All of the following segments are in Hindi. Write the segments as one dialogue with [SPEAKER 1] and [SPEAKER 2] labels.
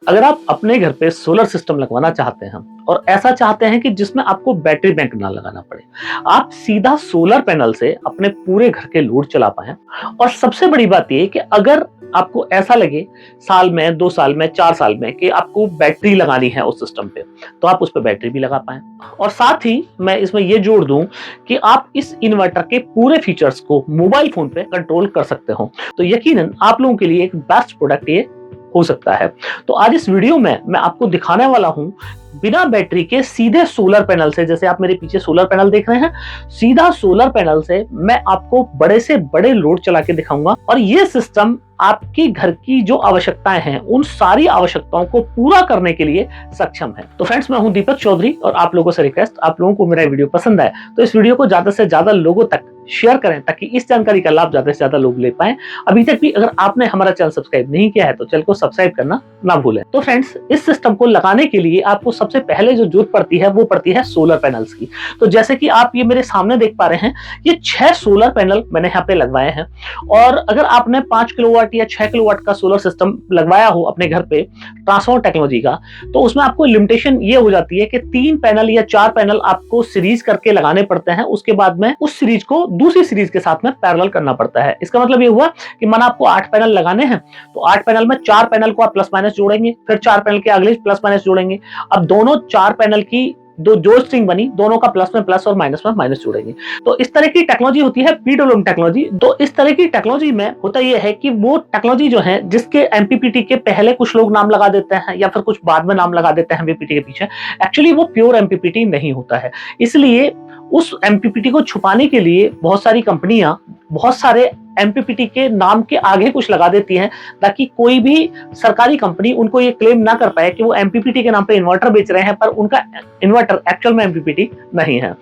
[SPEAKER 1] अगर आप अपने घर पे सोलर सिस्टम लगवाना चाहते हैं और ऐसा चाहते हैं कि जिसमें आपको बैटरी बैंक ना लगाना पड़े, आप सीधा सोलर पैनल से अपने पूरे घर के लोड चला पाएं। और सबसे बड़ी बात यह कि अगर आपको ऐसा लगे साल में 2 साल में 4 साल में कि आपको बैटरी लगानी है उस सिस्टम पे, तो आप उस पर बैटरी भी लगा पाएं। और साथ ही मैं इसमें यह जोड़ दूं कि आप इस इन्वर्टर के पूरे फीचर्स को मोबाइल फोन पे कंट्रोल कर सकते हो। तो यकीनन आप लोगों के लिए एक बेस्ट प्रोडक्ट ये हो सकता है। तो आज इस वीडियो में मैं आपको दिखाने वाला हूं बिना बैटरी के सीधे सोलर पैनल से, जैसे आप मेरे पीछे सोलर पैनल देख रहे हैं, सीधा सोलर पैनल से मैं आपको बड़े से बड़े लोड चला के दिखाऊंगा। और ये सिस्टम आपकी घर की जो आवश्यकताएं हैं उन सारी आवश्यकताओं को पूरा करने के लिए सक्षम है। तो फ्रेंड्स, मैं हूं दीपक चौधरी और आप लोगों से रिक्वेस्ट, आप लोगों को मेरा वीडियो पसंद आए तो इस वीडियो को ज्यादा से ज्यादा लोगों तक शेयर करें ताकि इस जानकारी का लाभ ज्यादा से ज्यादा लोग ले पाएं। अभी तक भी अगर आपने हमारा चैनल सब्सक्राइब नहीं किया है तो चैनल को सब्सक्राइब करना ना भूलें। तो फ्रेंड्स, इस सिस्टम को लगाने के लिए आपको सबसे पहले जो जरूरत पड़ती है वो पड़ती है सोलर पैनल्स की। तो जैसे कि आप ये मेरे सामने देख पा रहे हैं, ये 6 सोलर पैनल मैंने यहाँ पे लगवाए हैं। और अगर आपने 5 किलोवाट या 6 किलोवाट का सोलर सिस्टम लगवाया हो अपने घर पे ट्रांसफॉर्मर टेक्नोलॉजी का, तो उसमें आपको लिमिटेशन ये हो जाती है कि 3 पैनल या 4 पैनल आपको सीरीज करके लगाने पड़ते हैं। उसके बाद में उस सीरीज को दूसरी सीरीज के साथ में पैरेलल करना पड़ता है। इसका मतलब ये हुआ कि माना आपको 8 पैनल लगाने हैं तो 8 पैनल में 4 पैनल को आप प्लस माइनस जोड़ेंगे, फिर 4 पैनल के अगले प्लस माइनस जोड़ेंगे। अब दोनों 4 पैनल की जो स्ट्रिंग बनी, दोनों का प्लस में प्लस और माइनस में माइनस जोड़ेंगे। तो इस तरह की टेक्नोलॉजी होती है पीडब्ल्यूएम टेक्नोलॉजी। तो इस तरह की टेक्नोलॉजी में होता यह है कि वो टेक्नोलॉजी जो है जिसके एमपीपीटी के पहले कुछ लोग नाम लगा देते हैं या फिर कुछ बाद में नाम लगा देते हैं एमपीपीटी के पीछे, एक्चुअली वो प्योर एमपीपीटी नहीं होता है। इसलिए उस एमपीपीटी को छुपाने के लिए बहुत सारी कंपनियां बहुत सारे एमपीपीटी के नाम के आगे कुछ लगा देती हैं ताकि कोई भी सरकारी कंपनी उनको ये क्लेम ना कर पाए कि वो एमपीपीटी के नाम पे इन्वर्टर बेच रहे हैं, पर उनका इन्वर्टर एक्चुअल में एमपीपीटी नहीं है।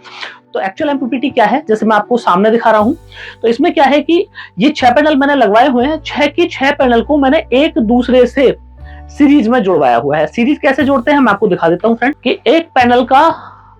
[SPEAKER 1] तो एक्चुअल एमपीपीटी क्या है, जैसे मैं आपको सामने दिखा रहा हूं, तो इसमें क्या है कि ये 6 पैनल मैंने लगवाए हुए हैं। 6 के 6 पैनल को मैंने एक दूसरे से सीरीज में जुड़वाया हुआ है। सीरीज कैसे जोड़ते हैं मैं आपको दिखा देता हूं फ्रेंड, कि एक पैनल का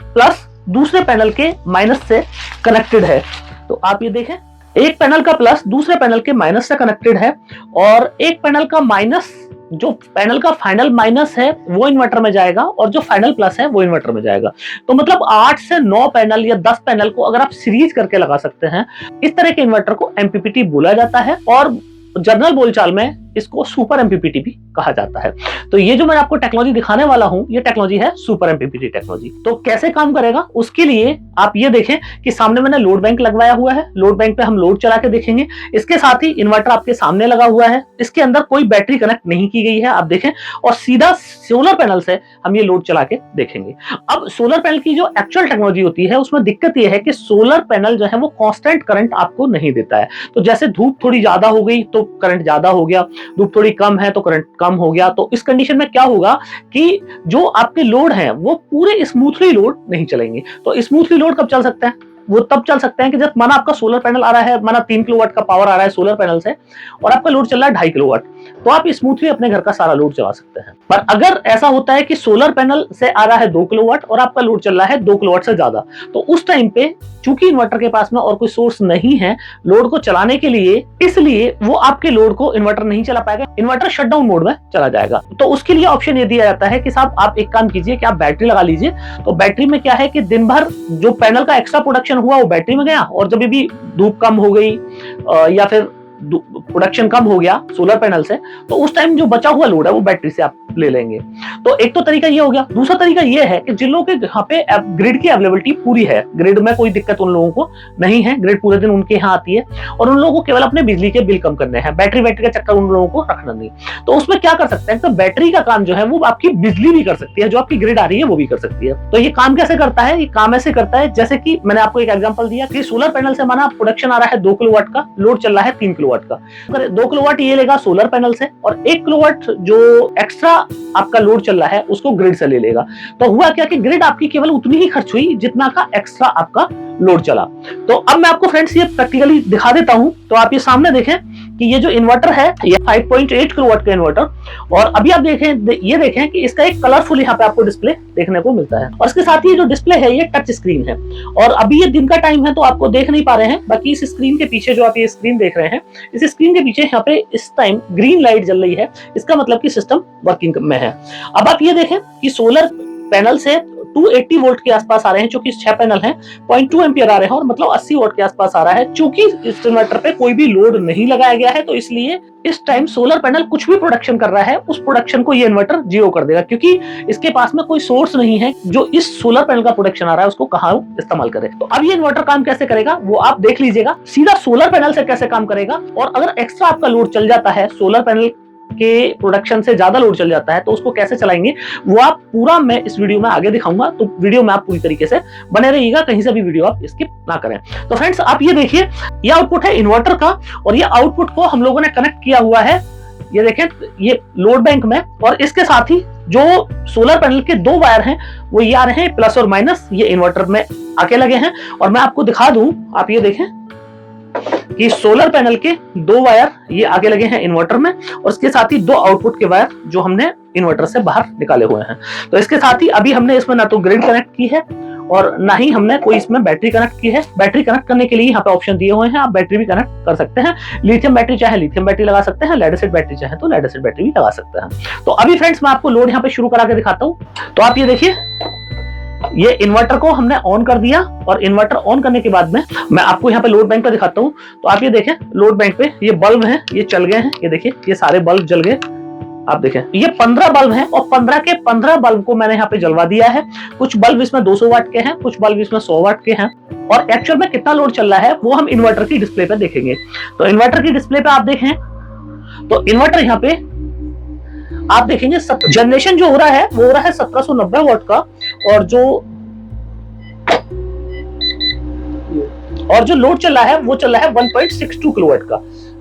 [SPEAKER 1] प्लस दूसरे पैनल के माइनस से कनेक्टेड है। तो आप ये देखें, एक पैनल का प्लस दूसरे पैनल के माइनस से कनेक्टेड है और एक पैनल का माइनस, जो पैनल का फाइनल माइनस है वो इन्वर्टर में जाएगा और जो फाइनल प्लस है वो इन्वर्टर में जाएगा। तो मतलब 8 से 9 पैनल या 10 पैनल को अगर आप सीरीज करके लगा सकते हैं, इस तरह के इन्वर्टर को एमपीपीटी बोला जाता है और जनरल बोलचाल में इसको सुपर एमपीपीटी भी कहा जाता है। तो ये जो मैं आपको टेक्नोलॉजी दिखाने वाला हूं, ये टेक्नोलॉजी है सुपर एमपीपीटी टेक्नोलॉजी। तो कैसे काम करेगा उसके लिए आप ये देखें कि सामने मैंने लोड बैंक लगवाया हुआ है। लोड बैंक पे हम लोड चला के देखेंगे। इसके साथ ही इन्वर्टर आपके सामने लगा हुआ है, इसके अंदर कोई बैटरी कनेक्ट नहीं की गई है, आप देखें। और सीधा सोलर पैनल से हम ये लोड चला के देखेंगे। अब सोलर पैनल की जो एक्चुअल टेक्नोलॉजी होती है उसमें दिक्कत यह है कि सोलर पैनल जो है वो कांस्टेंट करंट आपको नहीं देता है। तो जैसे धूप थोड़ी ज्यादा हो गई तो करंट ज्यादा हो गया, धूप थोड़ी कम है तो करंट कम हो गया। तो इस कंडीशन में क्या होगा कि जो आपके लोड हैं वो पूरे स्मूथली लोड नहीं चलेंगे। तो स्मूथली लोड कब चल सकता है, वो तब चल सकते हैं कि जब माना आपका सोलर पैनल आ रहा है, माना 3 किलोवाट का पावर आ रहा है सोलर पैनल से और आपका लोड चल रहा है 2.5 किलोवाट, तो आप स्मूथली अपने घर का सारा लोड चला सकते हैं। पर अगर ऐसा होता है कि सोलर पैनल से आ रहा है 2 किलोवाट और आपका लोड चल रहा है 2 किलोवाट से ज्यादा, तो उस टाइम पे चूंकि इन्वर्टर के पास में और कोई सोर्स नहीं है लोड को चलाने के लिए, इसलिए वो आपके लोड को इन्वर्टर नहीं चला पाएगा, इन्वर्टर शटडाउन मोड में चला जाएगा। तो उसके लिए ऑप्शन ये दिया जाता है कि साहब आप एक काम कीजिए कि आप बैटरी लगा लीजिए। तो बैटरी में क्या है कि दिन भर जो पैनल का एक्स्ट्रा प्रोडक्शन हुआ वो बैटरी में गया और जब भी धूप कम हो गई या फिर प्रोडक्शन कम हो गया सोलर पैनल से, तो उस टाइम जो बचा हुआ लोड है वो बैटरी से आप ले लेंगे। तो एक तो तरीका ये हो गया। दूसरा तरीका ये है कि जिन लोगों के यहाँ पे ग्रिड की अवेलेबिलिटी पूरी है, ग्रिड में कोई दिक्कत उन लोगों को नहीं है, ग्रिड पूरे दिन उनके यहाँ आती है और उन लोगों को केवल अपने बिजली के बिल कम करने हैं, बैटरी का चक्कर उन लोगों को रखना नहीं। तो उसमें क्या कर सकते हैं, तो बैटरी का काम जो है वो आपकी बिजली भी कर सकती है, जो आपकी ग्रिड आ रही है वो भी कर सकती है। तो ये काम कैसे करता है, ये काम ऐसे करता है जैसे कि मैंने आपको एक एग्जांपल दिया कि सोलर पैनल से माना प्रोडक्शन आ रहा है 2 किलोवाट का, लोड चल रहा है 3 किलोवाट का। 2 किलोवाट ये लेगा सोलर पैनल से और 1 किलोवाट जो एक्स्ट्रा आपका लोड चल रहा है उसको ग्रिड से ले लेगा। तो हुआ क्या कि ग्रिड आपकी केवल उतनी ही खर्च हुई जितना का एक्स्ट्रा आपका लोड चला। तो अब मैं आपको फ्रेंड्स ये प्रैक्टिकली दिखा देता हूं। तो आप ये सामने देखें कि ये जो इन्वर्टर है ये 5.8 किलोवाट का इन्वर्टर, और अभी आप ये देखें कि इसका एक कलरफुल यहाँ पे आपको डिस्प्ले देखने को मिलता है, और इसके साथ ही जो डिस्प्ले है ये टच स्क्रीन है। और अभी ये दिन का टाइम है तो आपको देख नहीं पा रहे हैं, बाकी इस स्क्रीन के पीछे जो आप ये स्क्रीन देख रहे हैं, इस स्क्रीन के पीछे यहाँ पे इस टाइम ग्रीन लाइट जल रही है, इसका मतलब कि सिस्टम वर्किंग में है। अब आप ये देखें कि सोलर पैनल से 280 वोल्ट के आसपास आ रहे हैं, चूंकि 6 पैनल हैं, 0.2 एम्पियर आ रहे हैं, और मतलब 80 वोल्ट के आसपास आ रहा है। चूंकि इस इन्वर्टर पे कोई भी लोड नहीं लगाया गया है, तो इसलिए इस टाइम सोलर पैनल कुछ भी प्रोडक्शन कर रहा है, उस प्रोडक्शन को ये इन्वर्टर जीरो कर देगा, क्योंकि इसके पास में कोई सोर्स नहीं है जो इस सोलर पैनल का प्रोडक्शन आ रहा है उसको कहाँ इस्तेमाल करे। तो अब ये इन्वर्टर काम कैसे करेगा वो आप देख लीजिएगा, सीधा सोलर पैनल से कैसे काम करेगा। और अगर एक्स्ट्रा आपका लोड चल जाता है, सोलर पैनल के प्रोडक्शन से ज्यादा लोड चल जाता है, तो उसको कैसे चलाएंगे वो आप पूरा मैं इस वीडियो में आगे दिखाऊंगा। तो वीडियो में आप पूरी तरीके से बने रहिएगा, कहीं से भी वीडियो आप स्किप ना करें। तो फ्रेंड्स आप ये देखिए, ये आउटपुट है इन्वर्टर का, और ये आउटपुट को हम लोगों ने कनेक्ट किया हुआ है, ये देखें ये लोड बैंक में, और इसके साथ ही जो सोलर पैनल के 2 वायर हैं वो ये आ रहे हैं प्लस और माइनस, ये इन्वर्टर में आके लगे हैं। और मैं आपको दिखा दूं, आप ये देखें कि सोलर पैनल के 2 वायर ये आगे लगे हैं इन्वर्टर में, और इसके साथ ही 2 आउटपुट के वायर जो हमने इन्वर्टर से बाहर निकाले हुए हैं। तो इसके साथ ही अभी हमने इसमें ना तो ग्रिड कनेक्ट की है और ना ही हमने कोई इसमें बैटरी कनेक्ट की है। बैटरी कनेक्ट करने के लिए यहाँ पे ऑप्शन दिए हुए हैं, आप बैटरी भी कनेक्ट कर सकते हैं। लिथियम बैटरी चाहे लिथियम बैटरी लगा सकते हैं, लेड एसिड बैटरी चाहे तो लेड एसिड बैटरी भी लगा सकते हैं। तो अभी फ्रेंड्स मैं आपको लोड यहाँ पे शुरू करा के दिखाता हूँ। तो आप ये देखिए, ये इन्वर्टर को हमने ऑन कर दिया, और इन्वर्टर ऑन करने के बाद में मैं आपको यहाँ पे लोड बैंक पे दिखाता हूँ। तो आप ये देखें, लोड बैंक पे ये बल्ब हैं, ये चल गए हैं, ये देखिए ये सारे बल्ब जल गए। आप देखें ये 15 बल्ब हैं, और 15 के 15 बल्ब को मैंने यहाँ पे जलवा दिया है। कुछ बल्ब इसमें 200 वाट के हैं, कुछ बल्ब इसमें 100 वाट के हैं, और एक्चुअल में कितना लोड चल रहा है वो हम इन्वर्टर की डिस्प्ले पे देखेंगे। तो इन्वर्टर की डिस्प्ले पे आप देखें तो इन्वर्टर यहाँ पे आप देखेंगे जनरेशन जो हो रहा है वो हो रहा है 1790 वाट का, और जो लोड चल रहा है वो चल रहा है 1.62 किलोवाट का।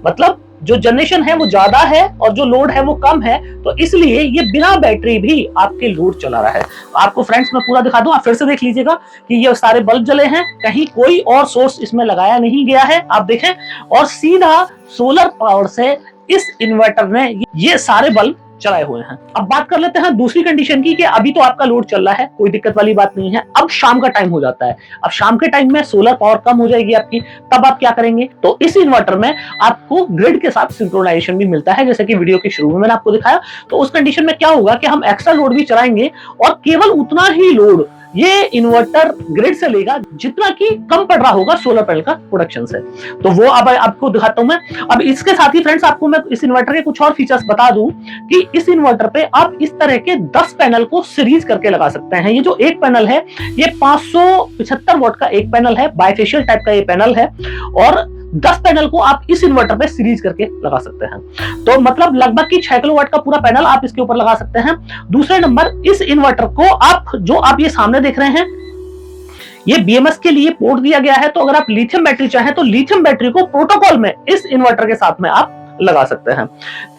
[SPEAKER 1] मतलब जो जनरेशन है वो ज्यादा है और जो लोड है वो कम है, तो इसलिए ये बिना बैटरी भी आपके लोड चला रहा है। आपको फ्रेंड्स मैं पूरा दिखा दूं, आप फिर से देख लीजिएगा कि ये सारे बल्ब जले हैं, कहीं कोई और सोर्स इसमें लगाया नहीं गया है। आप देखें, और सीधा सोलर पावर से इस इन्वर्टर ने ये सारे बल्ब चलाए हुए हैं। अब बात कर लेते हैं दूसरी कंडीशन की, कि अभी तो आपका लोड चल रहा है, कोई दिक्कत वाली बात नहीं है। अब शाम का टाइम हो जाता है, अब शाम के टाइम में सोलर पावर कम हो जाएगी आपकी, तब आप क्या करेंगे? तो इस इन्वर्टर में आपको ग्रिड के साथ सिंक्रोनाइजेशन भी मिलता है, जैसे कि वीडियो के शुरू में मैंने आपको दिखाया। तो उस कंडीशन में क्या होगा कि हम एक्स्ट्रा लोड भी चलाएंगे, और केवल उतना ही लोड ये इन्वर्टर ग्रिड से लेगा जितना कि कम पड़ रहा होगा सोलर पैनल का प्रोडक्शन से। तो वो अब आपको दिखाता हूं मैं। अब इसके साथ ही फ्रेंड्स आपको मैं इस इन्वर्टर के कुछ और फीचर्स बता दूं कि इस इन्वर्टर पे आप इस तरह के 10 पैनल को सीरीज करके लगा सकते हैं। ये जो एक पैनल है ये 575 वाट का एक पैनल है, बाइफेशियल टाइप का ये पैनल है, और 10 पैनल को आप इस इन्वर्टर पे सीरीज करके लगा सकते हैं। तो मतलब लगभग की 6 किलोवाट का पूरा पैनल आप इसके ऊपर लगा सकते हैं। दूसरे नंबर, इस इन्वर्टर को आप ये सामने देख रहे हैं, ये बीएमएस के लिए पोर्ट दिया गया है। तो अगर आप लिथियम बैटरी चाहें तो लिथियम बैटरी को प्रोटोकॉल में इस इन्वर्टर के साथ में आप लगा सकते हैं।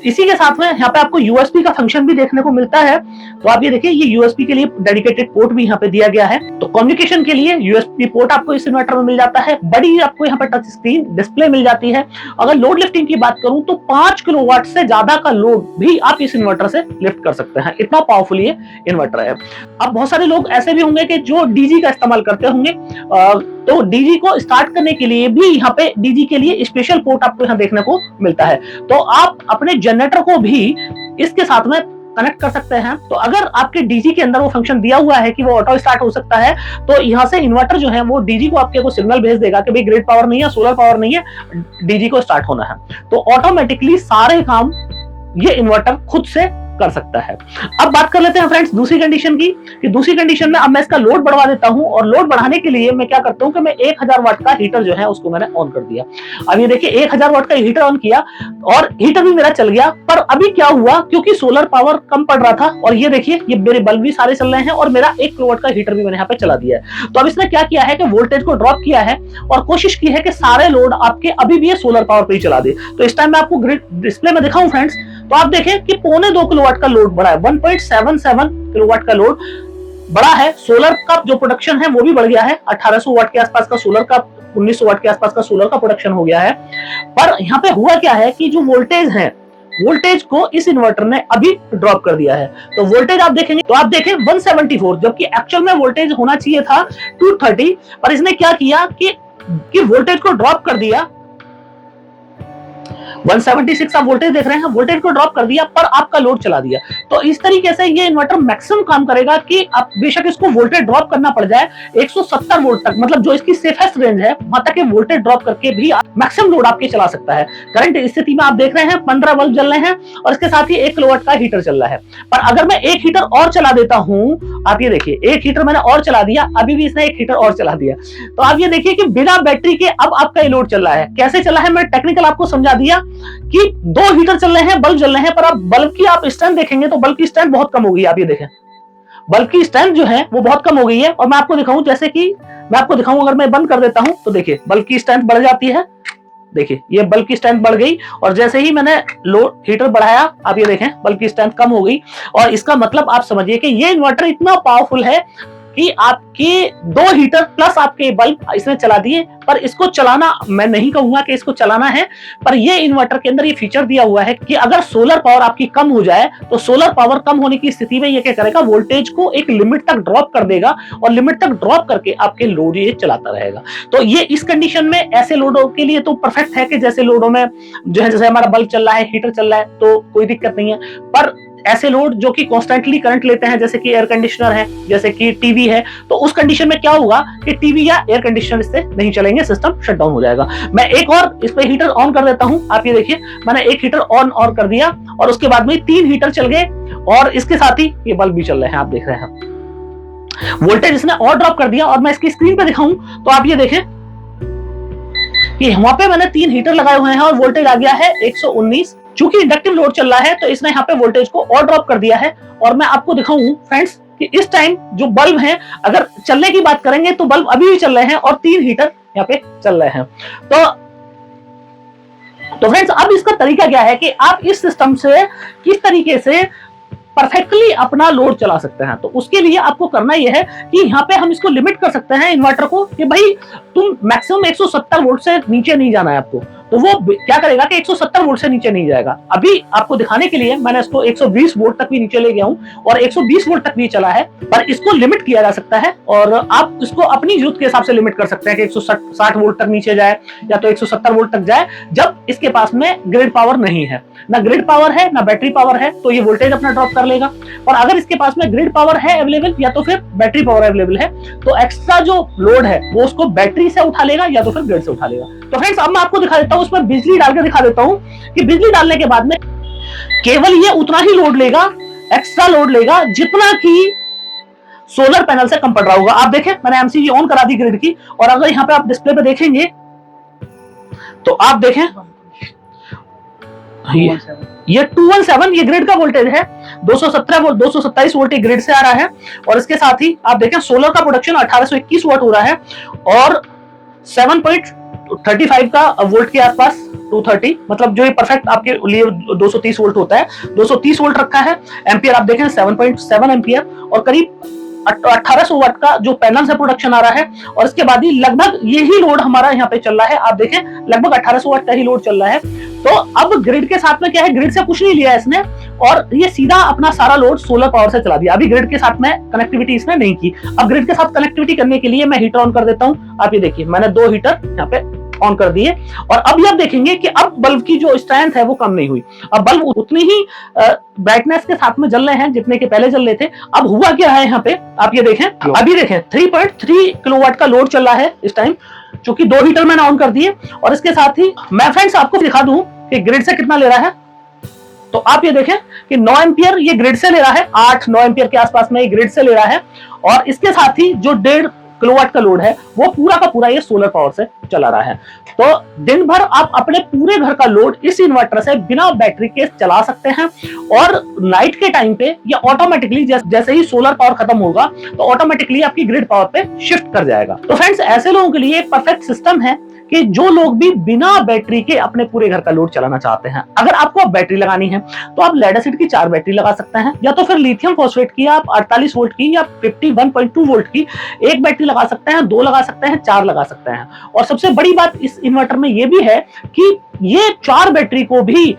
[SPEAKER 1] इसी के साथ में यहाँ पे आपको यूएसबी का फंक्शन भी देखने को मिलता है। तो आप ये देखिए, ये यूएसबी के लिए डेडिकेटेड पोर्ट भी यहाँ पे दिया गया है। तो कम्युनिकेशन के लिए यूएसबी पोर्ट आपको इस इन्वर्टर में मिल जाता है। बड़ी आपको यहाँ पे टच स्क्रीन डिस्प्ले मिल जाती है। अगर लोड लिफ्टिंग की बात करूं तो 5 किलोवाट से ज्यादा का लोड भी आप इस इन्वर्टर से लिफ्ट कर सकते हैं, इतना पावरफुल ये इन्वर्टर है। अब बहुत सारे लोग ऐसे भी होंगे कि जो डीजी का इस्तेमाल करते होंगे, तो डीजी को स्टार्ट करने के लिए भी यहाँ पे डीजी के लिए स्पेशल पोर्ट आपको यहाँ देखने को मिलता है। तो आप अपने जनरेटर को भी इसके साथ में कनेक्ट कर सकते हैं। तो अगर आपके डीजी के अंदर वो फंक्शन दिया हुआ है कि वो ऑटो स्टार्ट हो सकता है, तो यहाँ से इन्वर्टर जो है वो डीजी को आपके को सिग्नल भेज देगा कि भाई ग्रिड पावर नहीं है, सोलर पावर नहीं है, डीजी को स्टार्ट होना है। तो ऑटोमेटिकली सारे काम ये इन्वर्टर खुद से कर सकता है। अब बात कर लेते हैं फ्रेंड्स दूसरी कंडीशन की, कि दूसरी कंडीशन में अब मैं इसका लोड बढ़वा देता हूं, और लोड बढ़ाने के लिए मैं क्या करता हूं कि मैं 1000 वाट का हीटर जो है उसको मैंने ऑन कर दिया। अब ये देखिए 1000 वाट का हीटर ऑन किया और हीटर भी मेरा चल गया। पर अभी क्या हुआ, क्योंकि सोलर पावर कम पड़ रहा था, और ये देखिए ये मेरे बल्ब भी सारे चल रहे हैं, और मेरा 1 किलोवाट का हीटर भी मैंने यहाँ पे चला दिया है। तो अब इसने क्या किया है कि वोल्टेज को ड्रॉप किया है और कोशिश की है कि सारे लोड आपके अभी भी ये सोलर पावर पे ही चला दे। तो इस टाइम मैं आपको ग्रिड डिस्प्ले में दिखाऊं फ्रेंड्स, तो आप देखें कि 2.25 किलोवाट का लोड बढ़ा है, 1.77 किलोवाट का लोड बढ़ा है, सोलर का जो प्रोडक्शन है वो भी बढ़ गया है, 1800 वाट के आसपास का सोलर का, 1900 वाट के आसपास का सोलर का प्रोडक्शन हो गया है। पर यहाँ पे हुआ क्या है कि जो वोल्टेज है, वोल्टेज को इस इन्वर्टर ने अभी ड्रॉप कर दिया है। तो वोल्टेज आप देखेंगे तो आप देखें 174, जबकि एक्चुअल में वोल्टेज होना चाहिए था 230, पर इसने क्या किया कि वोल्टेज को ड्रॉप कर दिया। 176 आप वोल्टेज देख रहे हैं, वोल्टेज को ड्रॉप कर दिया पर आपका लोड चला दिया। तो इस तरीके से ये इन्वर्टर मैक्सिमम काम करेगा कि आप बेशक इसको वोल्टेज ड्रॉप करना पड़ जाए 170 वोल्ट तक, मतलब जो इसकी सेफेस्ट रेंज है वहां तक वोल्टेज ड्रॉप करके भी मैक्सिमम लोड आपके चला सकता है। करंट स्थिति में आप देख रहे हैं 15 बल्ब जल रहे हैं और इसके साथ ही 1 किलोवाट का हीटर चल रहा है। पर अगर मैं एक हीटर और चला देता हूं, आप ये देखिए एक हीटर मैंने और चला दिया, अभी भी इसने एक हीटर और चला दिया, तो आप ये देखिए कि बिना बैटरी के अब आपका ये लोड चल रहा है। कैसे चला है मैं टेक्निकल आपको समझा दिया कि 2 हीटर चल रहे हैं, बल्ब जल रहे हैं, पर आप बल्ब की आप स्ट्रेंथ देखेंगे तो बल्ब की स्ट्रेंथ बहुत कम हो गई। आप ये देखें बल्ब की स्ट्रेंथ जो है वो बहुत कम हो गई है। और मैं आपको दिखाऊं, जैसे कि मैं आपको दिखाऊं, अगर मैं बंद कर देता हूं तो देखिए बल्ब की स्ट्रेंथ बढ़ जाती है। देखिए ये बल्ब की स्ट्रेंथ बढ़ गई और जैसे ही मैंने लोड हीटर बढ़ाया आप ये देखें बल्ब की स्ट्रेंथ कम हो गई। और इसका मतलब आप समझिए कि ये इन्वर्टर इतना पावरफुल है कि आपके 2 हीटर प्लस आपके बल्ब इसने चला दिए। पर इसको चलाना, मैं नहीं कहूंगा कि इसको चलाना है, पर ये इन्वर्टर के अंदर ये फीचर दिया हुआ है कि अगर सोलर पावर आपकी कम हो जाए तो सोलर पावर कम होने की स्थिति में ये क्या करेगा, वोल्टेज को एक लिमिट तक ड्रॉप कर देगा और लिमिट तक ड्रॉप करके आपके लोड ये चलाता रहेगा। तो ये इस कंडीशन में ऐसे लोडों के लिए तो परफेक्ट है कि जैसे लोडों में जो है, जैसे हमारा बल्ब चल रहा है, हीटर चल रहा है, तो कोई दिक्कत नहीं है। पर ऐसे लोड जो कि कॉन्स्टेंटली करंट लेते हैं, जैसे कि एयर कंडीशनर है, जैसे कि टीवी है, तो उस कंडीशन में क्या होगा कि टीवी या एयर कंडीशनर इससे नहीं चलेंगे, सिस्टम शट डाउन हो जाएगा। मैं एक और इस पे हीटर ऑन कर देता हूं। आप ये देखिए मैंने एक हीटर ऑन और कर दिया और उसके बाद में 3 हीटर चल गए और इसके साथ ही ये बल्ब भी चल रहे हैं। आप देख रहे हैं वोल्टेज इसने और ड्रॉप कर दिया। और मैं इसकी स्क्रीन पे दिखाऊं तो आप ये देखें कि वहां पे मैंने 3 हीटर लगाए हुए हैं और वोल्टेज आ गया है 119। चूंकि इंडक्टिव लोड चल रहा है तो इसने यहाँ पे वोल्टेज को और ड्रॉप कर दिया है। और मैं आपको दिखाऊं फ्रेंड्स कि इस टाइम जो बल्ब हैं, अगर चलने की बात करेंगे तो बल्ब अभी भी चल रहे हैं और 3 हीटर यहाँ पे चल रहे हैं। तो फ्रेंड्स अब इसका तरीका क्या है कि आप इस सिस्टम से किस तरीके से परफेक्टली अपना लोड चला सकते हैं। तो उसके लिए आपको करना यह है कि यहाँ पे हम इसको लिमिट कर सकते हैं इन्वर्टर को कि भाई तुम मैक्सिमम 170 वोल्ट से नीचे नहीं जाना है आपको। तो वो क्या करेगा कि 170 वोल्ट से नीचे नहीं जाएगा। अभी आपको दिखाने के लिए मैंने इसको 120 वोल्ट तक भी नीचे ले गया हूं और 120 वोल्ट तक भी चला है। पर इसको लिमिट किया जा सकता है और आप इसको अपनी जरूरत के हिसाब से लिमिट कर सकते हैं कि 160 वोल्ट तक नीचे जाए या तो 170 वोल्ट तक जाए, जब इसके पास में ग्रिड पावर नहीं है, ना ग्रिड पावर है ना बैटरी पावर है, तो ये वोल्टेज अपना ड्रॉप कर लेगा। और अगर इसके पास में ग्रिड पावर है अवेलेबल या तो फिर बैटरी पावर अवेलेबल है, तो एक्स्ट्रा जो लोड है वो उसको बैटरी से उठा लेगा या तो फिर ग्रिड से उठा लेगा। तो फ्रेंड्स अब मैं आपको दिखा देता हूं, उसमें बिजली डाल के दिखा देता हूं कि बिजली डालने के बाद में केवल ये उतना ही लोड लेगा, एक्स्ट्रा लोड लेगा जितना कि सोलर पैनल से कम पड़ रहा होगा। आप देखें मैंने एमसीबी ऑन करा दी ग्रिड की, और अगर यहां पे आप डिस्प्ले पे देखेंगे तो आप देखें ये 217 ये ग्रिड का वोल्टेज है, 217 वोल्ट 227 वोल्ट ग्रिड से आ रहा है। और इसके साथ ही आप देखें सोलर का प्रोडक्शन 1821 वाट हो रहा है और 7.35 का वोल्ट के आसपास 230, मतलब जो ये परफेक्ट आपके लिए 230 वोल्ट होता है, 230 वोल्ट रखा है। एम्पियर आप देखें 7.7 एम्पियर और करीब 1800 वाट का जो पैनल से प्रोडक्शन आ रहा है। और इसके बाद ही लगभग यही लोड हमारा यहाँ पे चल रहा है। आप देखें लगभग 1800 वाट का ही लोड चल रहा है। तो अब ग्रिड के साथ में क्या है, ग्रिड से कुछ नहीं लिया है इसने और ये सीधा अपना सारा लोड सोलर पावर से चला दिया। अभी ग्रिड के साथ में कनेक्टिविटी इसने नहीं की। अब ग्रिड के साथ कनेक्टिविटी करने के लिए मैं हीटर ऑन कर देता हूं। आप ये देखिए मैंने 2 हीटर यहाँ पे ऑन कर दिए और अब आप देखेंगे कि अब बल्ब की जो स्ट्रेंथ है वो कम नहीं हुई। अब बल्ब उतनी ही ब्राइटनेस के साथ में जल रहे हैं जितने के पहले जल रहे थे। अब हुआ क्या है यहाँ पे, आप ये देखें, अभी देखें 3.3 किलोवाट का लोड चल रहा है इस टाइम, चूंकि 2 हीटर मैंने ऑन कर दिए। और इसके साथ ही मैं फ्रेंड्स आपको दिखा दूं कि ग्रिड से कितना ले रहा है। तो आप ये देखें कि 9 एम्पियर ये ग्रिड से ले रहा है, 8-9 एम्पियर के आसपास में ये ग्रिड से ले रहा है। और इसके साथ ही जो 1.5 किलोवाट का लोड है वो पूरा का पूरा ये सोलर पावर से चला रहा है। तो दिन भर आप अपने पूरे घर का लोड इस इन्वर्टर से बिना बैटरी के चला सकते हैं और नाइट के टाइम पे ये ऑटोमेटिकली जैसे ही सोलर पावर खत्म होगा तो ऑटोमेटिकली आपकी ग्रिड पावर पे शिफ्ट कर जाएगा। तो फ्रेंड्स, ऐसे लोगों के लिए परफेक्ट सिस्टम है कि जो लोग भी बिना बैटरी के अपने पूरे घर का लोड चलाना चाहते हैं। अगर आपको बैटरी लगानी है तो आप लेड एसिड की 4 बैटरी लगा सकते हैं, या तो फिर लिथियम फॉस्फेट की आप 48 वोल्ट की या 51.2 वोल्ट की एक बैटरी लगा सकते हैं, 2 लगा सकते हैं, 4 लगा सकते हैं। और सबसे बड़ी बात इस इन्वर्टर में यह भी है कि ये 4 बैटरी को भी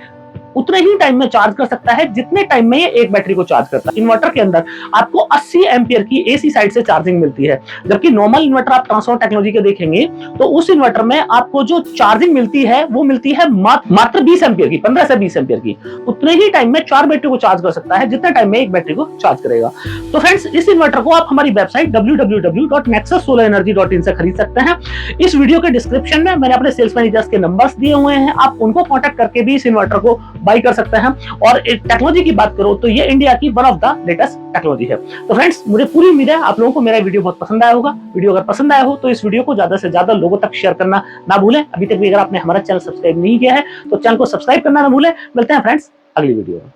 [SPEAKER 1] उतने ही टाइम में चार्ज कर सकता है जितने टाइम में ये एक बैटरी को चार्ज करता है। इन्वर्टर के अंदर आपको 80 एम्पियर की एसी साइड से चार्जिंग मिलती है, जबकि नॉर्मल इन्वर्टर आप ट्रांसफॉर्मर टेक्नोलॉजी के देखेंगे तो उस इन्वर्टर में आपको जो चार्जिंग मिलती है वो मिलती है मात्र 20 एम्पियर की, 15 से 20 एम्पियर की। उतने ही टाइम में 4 बैटरी को चार्ज कर सकता है जितने टाइम में एक बैटरी को चार्ज करेगा। तो फ्रेंड्स, इस इन्वर्टर को आप हमारी वेबसाइट www.nexussolarenergy.in से खरीद सकते हैं। इस वीडियो के डिस्क्रिप्शन में मैंने अपने सेल्स मैनेजर्स के नंबर्स दिए हुए हैं, आप उनको कॉन्टैक्ट करके भी इस इन्वर्टर को बाई कर सकते हैं। और टेक्नोलॉजी की बात करो तो ये इंडिया की one of the latest technology है। तो फ्रेंड्स, मुझे पूरी उम्मीद है आप लोगों को मेरा वीडियो बहुत पसंद आया होगा। वीडियो अगर पसंद आया हो तो इस वीडियो को ज्यादा से ज्यादा लोगों तक शेयर करना ना भूलें। अभी तक भी अगर आपने हमारा चैनल सब्सक्राइब नहीं किया है तो चैनल को सब्सक्राइब करना ना भूलें। मिलते हैं फ्रेंड्स अगली वीडियो में।